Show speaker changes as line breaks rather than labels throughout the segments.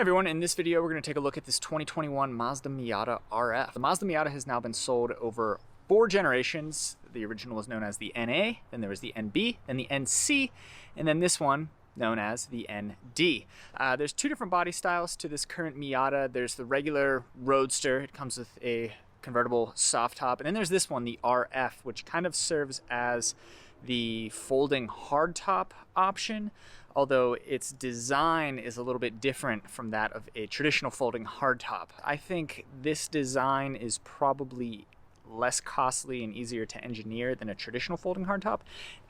Hey everyone, in this video we're going to take a look at this 2021 Mazda Miata RF. The Mazda Miata has now been sold over 4 generations. The original was known as the NA, then there was the NB, then the NC, and then this one known as the ND. There's 2 different body styles to this current Miata. There's the regular Roadster. It comes with a convertible soft top, and then there's this one, the RF, which kind of serves as the folding hardtop option, although its design is a little bit different from that of a traditional folding hardtop. I think this design is probably less costly and easier to engineer than a traditional folding hardtop,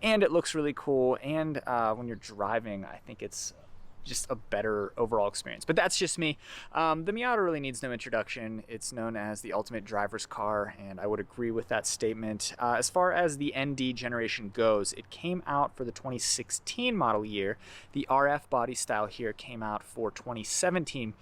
and it looks really cool, and when you're driving, I think it's just a better overall experience. But that's just me. The Miata really needs no introduction. It's known as the ultimate driver's car, and I would agree with that statement. As far as the ND generation goes, it came out for the 2016 model year. The RF body style here came out for 2017.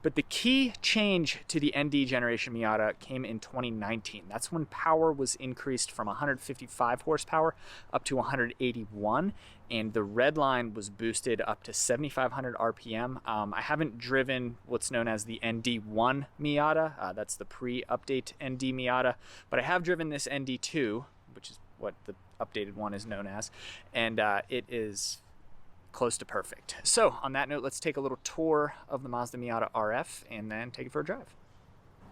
But the key change to the ND generation Miata came in 2019. That's when power was increased from 155 horsepower up to 181, and the red line was boosted up to 7,500 RPM. I haven't driven what's known as the ND1 Miata. That's the pre-update ND Miata, but I have driven this ND2, which is what the updated one is known as, and it is close to perfect. So on that note, let's take a little tour of the Mazda Miata RF and then take it for a drive.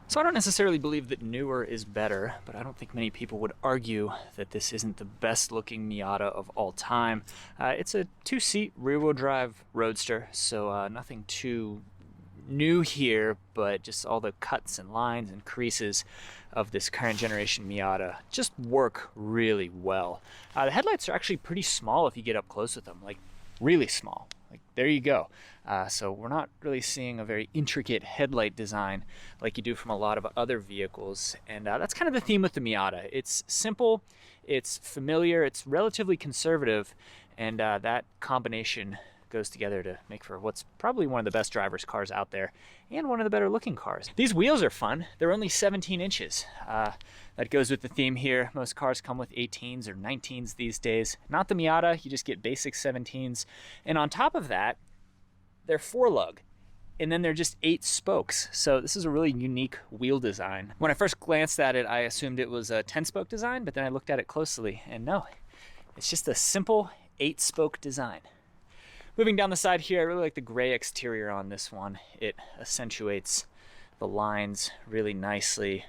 So I don't necessarily believe that newer is better, but I don't think many people would argue that this isn't the best looking Miata of all time. It's a 2-seat rear-wheel drive Roadster, so nothing too new here, but just all the cuts and lines and creases of this current generation Miata just work really well. The headlights are actually pretty small if you get up close with them, like really small. Like, there you go. So we're not really seeing a very intricate headlight design like you do from a lot of other vehicles, and that's kind of the theme with the Miata. It's simple, it's familiar, it's relatively conservative, and that combination goes together to make for what's probably one of the best driver's cars out there and one of the better looking cars. These wheels are fun. They're only 17 inches. That goes with the theme here. Most cars come with 18s or 19s these days. Not the Miata, you just get basic 17s. And on top of that, they're 4-lug. And then they're just 8 spokes. So this is a really unique wheel design. When I first glanced at it, I assumed it was a 10-spoke design, but then I looked at it closely and no, it's just a simple 8-spoke design. Moving down the side here, I really like the gray exterior on this one. It accentuates the lines really nicely.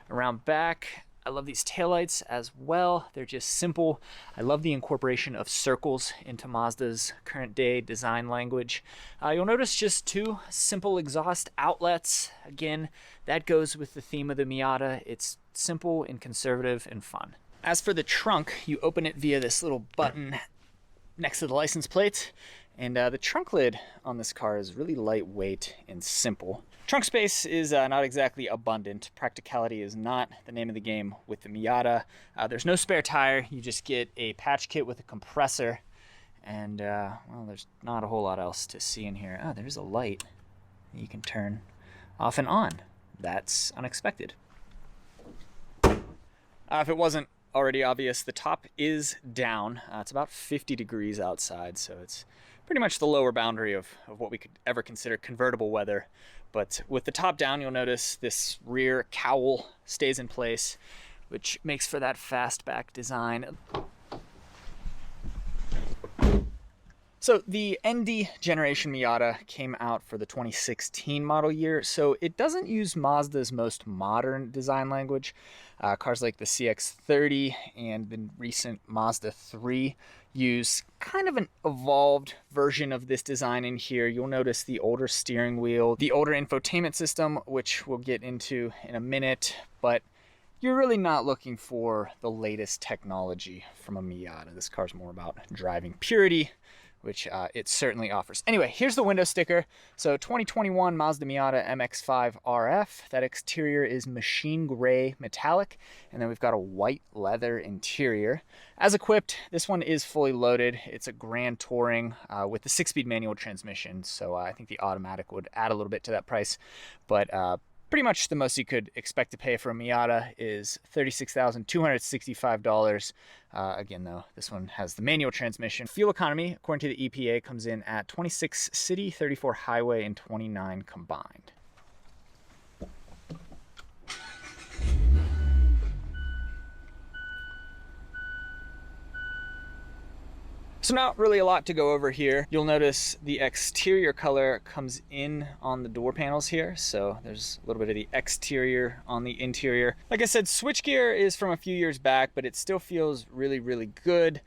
Around back, I love these taillights as well. They're just simple. I love the incorporation of circles into Mazda's current day design language. You'll notice just 2 simple exhaust outlets. Again, that goes with the theme of the Miata. It's simple and conservative and fun. As for the trunk, you open it via this little button next to the license plate. And the trunk lid on this car is really lightweight and simple. Trunk space is not exactly abundant. Practicality is not the name of the game with the Miata. There's no spare tire. You just get a patch kit with a compressor. And, well, there's not a whole lot else to see in here. Oh, there's a light that you can turn off and on. That's unexpected. If it wasn't already obvious, the top is down. It's about 50 degrees outside, so it's pretty much the lower boundary of what we could ever consider convertible weather. But with the top down, you'll notice this rear cowl stays in place, which makes for that fastback design. So the ND generation Miata came out for the 2016 model year, so it doesn't use Mazda's most modern design language. Cars like the CX-30 and the recent Mazda 3 use kind of an evolved version of this design in here. You'll notice the older steering wheel, the older infotainment system, which we'll get into in a minute, but you're really not looking for the latest technology from a Miata. This car's more about driving purity, which it certainly offers. Anyway, here's the window sticker. So 2021 Mazda Miata MX-5 RF. That exterior is machine gray metallic, and then we've got a white leather interior. As equipped, this one is fully loaded. It's a Grand Touring with the 6-speed manual transmission, so I think the automatic would add a little bit to that price, but Pretty much the most you could expect to pay for a Miata is $36,265. Again, though, this one has the manual transmission. Fuel economy, according to the EPA, comes in at 26 city, 34 highway, and 29 combined. So not really a lot to go over here. You'll notice the exterior color comes in on the door panels here. So there's a little bit of the exterior on the interior. Like I said, switchgear is from a few years back, but it still feels really, really good.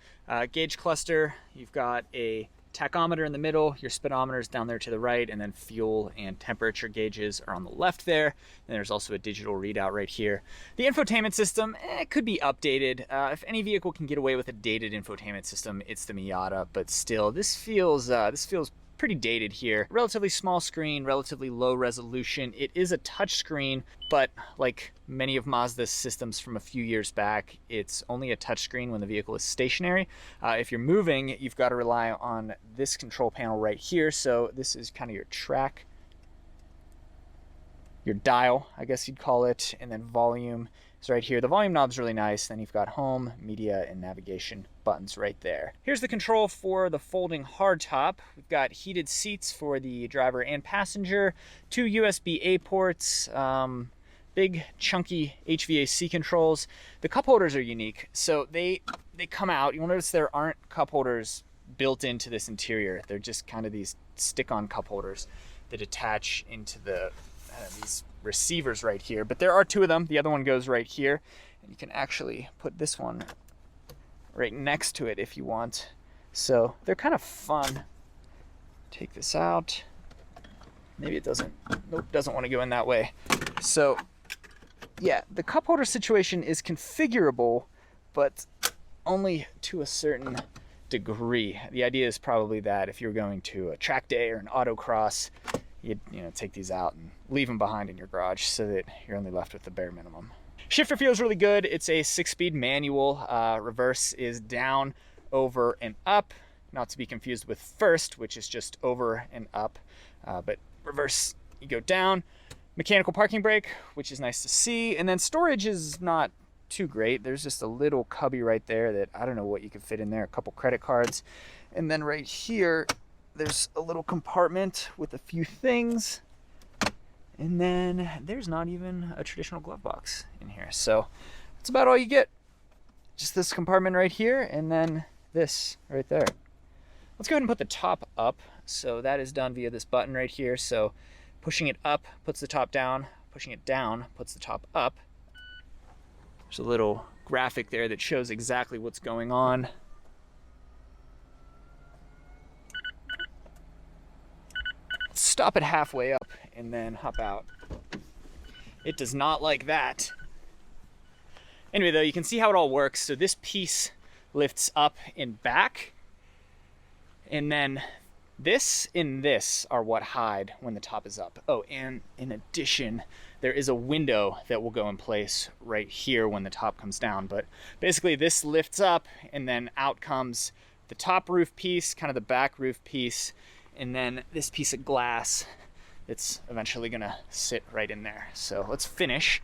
Gauge cluster, you've got a tachometer in the middle, your speedometer is down there to the right, and then fuel and temperature gauges are on the left there. And there's also a digital readout right here. The infotainment system, it could be updated. If any vehicle can get away with a dated infotainment system, it's the Miata, but still, this feels pretty dated here. Relatively small screen, relatively low resolution. It is a touch screen, but like many of Mazda's systems from a few years back, it's only a touch screen when the vehicle is stationary. If you're moving, you've got to rely on this control panel right here. So this is kind of your track, your dial, I guess you'd call it, and then volume is right here. The volume knob's really nice. Then you've got home, media, and navigation buttons right there. Here's the control for the folding hardtop. We've got heated seats for the driver and passenger, 2 USB-A ports, big chunky HVAC controls. The cup holders are unique. So they come out. You'll notice there aren't cup holders built into this interior. They're just kind of these stick-on cup holders that attach into the these receivers right here, but there are 2 of them. The other one goes right here, and you can actually put this one right next to it if you want. So they're kind of fun. Take this out. Maybe it doesn't. Nope, doesn't want to go in that way. So yeah, the cup holder situation is configurable, but only to a certain degree. The idea is probably that if you're going to a track day or an autocross, you'd take these out and leave them behind in your garage so that you're only left with the bare minimum. Shifter feels really good. It's a 6-speed manual. Reverse is down, over, and up. Not to be confused with first, which is just over and up. But reverse, you go down. Mechanical parking brake, which is nice to see. And then storage is not too great. There's just a little cubby right there that I don't know what you could fit in there. A couple credit cards. And then right here, there's a little compartment with a few things, and then there's not even a traditional glove box in here. So that's about all you get. Just this compartment right here, and then this right there. Let's go ahead and put the top up. So that is done via this button right here. So pushing it up puts the top down, pushing it down puts the top up. There's a little graphic there that shows exactly what's going on. Stop it halfway up and then hop out. It does not like that. Anyway, though, you can see how it all works. So this piece lifts up and back, and then this and this are what hide when the top is up. Oh, and in addition, there is a window that will go in place right here when the top comes down. But basically this lifts up, and then out comes the top roof piece, kind of the back roof piece, and then this piece of glass that's eventually gonna sit right in there. So let's finish.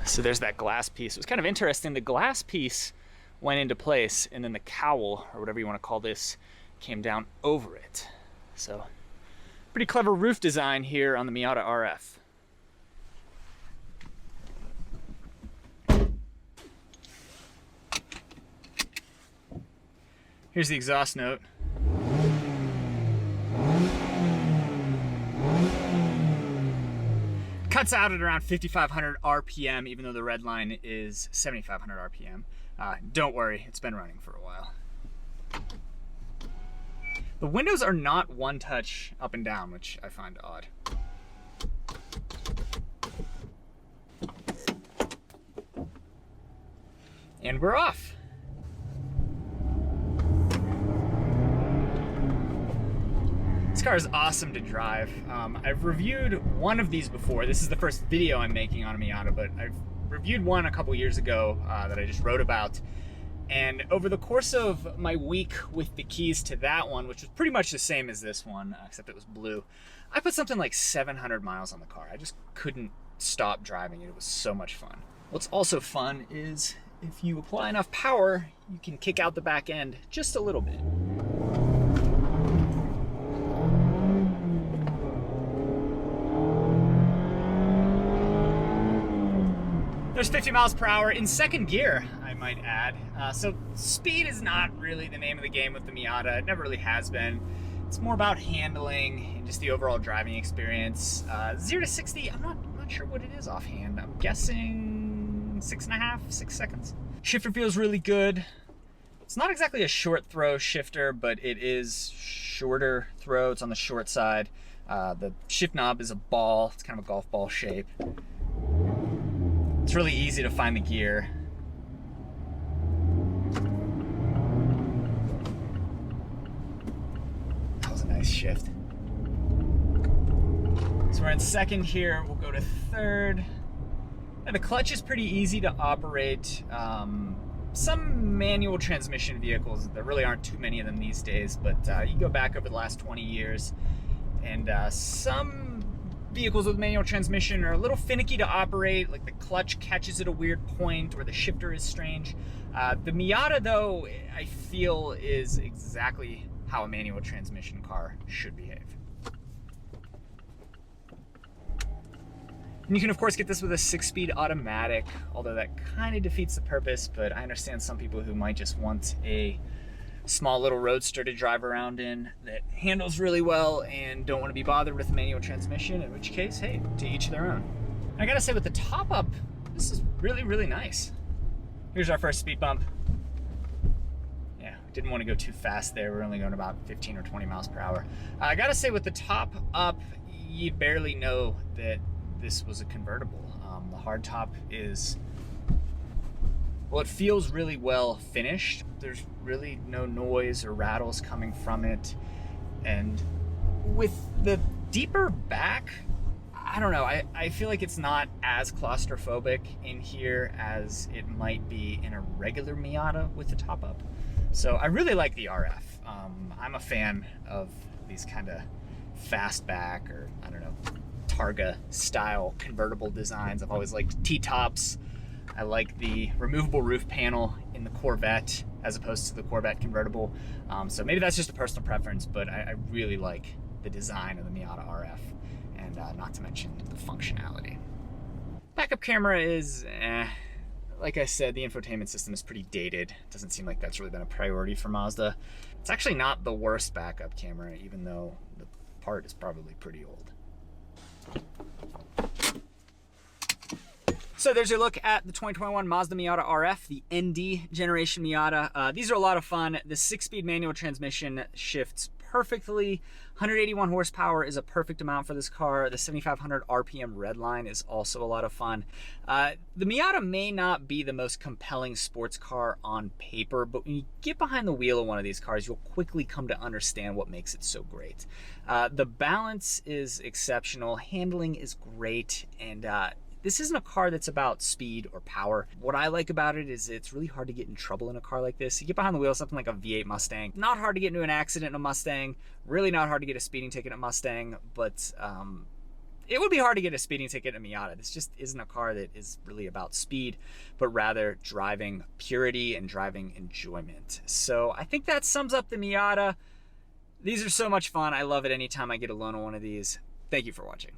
So there's that glass piece. It was kind of interesting. The glass piece went into place, and then the cowl, or whatever you want to call this, came down over it. So pretty clever roof design here on the Miata RF. Here's the exhaust note. Cuts out at around 5,500 RPM, even though the red line is 7,500 RPM. Don't worry, it's been running for a while. The windows are not one touch up and down, which I find odd. And we're off. This car is awesome to drive. I've reviewed one of these before. This is the first video I'm making on a Miata, but I've reviewed one a couple years ago that I just wrote about. And over the course of my week with the keys to that one, which was pretty much the same as this one, except it was blue, I put something like 700 miles on the car. I just couldn't stop driving it. It was so much fun. What's also fun is if you apply enough power, you can kick out the back end just a little bit. There's 50 miles per hour in second gear, I might add. So speed is not really the name of the game with the Miata. It never really has been. It's more about handling and just the overall driving experience. 0 to 60, I'm not sure what it is offhand. I'm guessing 6 seconds. Shifter feels really good. It's not exactly a short throw shifter, but it is shorter throw. It's on the short side. The shift knob is a ball. It's kind of a golf ball shape. It's really easy to find the gear. That was a nice shift. So we're in second here, we'll go to third. Now the clutch is pretty easy to operate. Some manual transmission vehicles, there really aren't too many of them these days, but you go back over the last 20 years and some vehicles with manual transmission are a little finicky to operate, like the clutch catches at a weird point or the shifter is strange. The Miata though, I feel is exactly how a manual transmission car should behave. And you can of course get this with a 6-speed automatic, although that kind of defeats the purpose, but I understand some people who might just want a small little Roadster to drive around in that handles really well and don't want to be bothered with a manual transmission, in which case, hey, to each their own. And I gotta say with the top up, this is really, really nice. Here's our first speed bump. Yeah, didn't want to go too fast there. We're only going about 15 or 20 miles per hour. I gotta say with the top up, you barely know that this was a convertible. The hardtop is, well, it feels really well finished. There's really no noise or rattles coming from it. And with the deeper back, I don't know, I feel like it's not as claustrophobic in here as it might be in a regular Miata with the top up. So I really like the RF. I'm a fan of these kind of fastback, or I don't know, Targa style convertible designs. I've always liked T-tops. I like the removable roof panel in the Corvette as opposed to the Corvette convertible. So maybe that's just a personal preference, but I really like the design of the Miata RF, and not to mention the functionality. Backup camera is, like I said, the infotainment system is pretty dated. Doesn't seem like that's really been a priority for Mazda. It's actually not the worst backup camera, even though the part is probably pretty old. So there's your look at the 2021 Mazda Miata RF, the ND generation Miata. These are a lot of fun. The 6-speed manual transmission shifts perfectly. 181 horsepower is a perfect amount for this car. The 7,500 RPM redline is also a lot of fun. The Miata may not be the most compelling sports car on paper, but when you get behind the wheel of one of these cars, you'll quickly come to understand what makes it so great. The balance is exceptional, handling is great, and this isn't a car that's about speed or power. What I like about it is it's really hard to get in trouble in a car like this. You get behind the wheel of something like a V8 Mustang. Not hard to get into an accident in a Mustang. Really not hard to get a speeding ticket in a Mustang, but it would be hard to get a speeding ticket in a Miata. This just isn't a car that is really about speed, but rather driving purity and driving enjoyment. So I think that sums up the Miata. These are so much fun. I love it anytime I get a loan on one of these. Thank you for watching.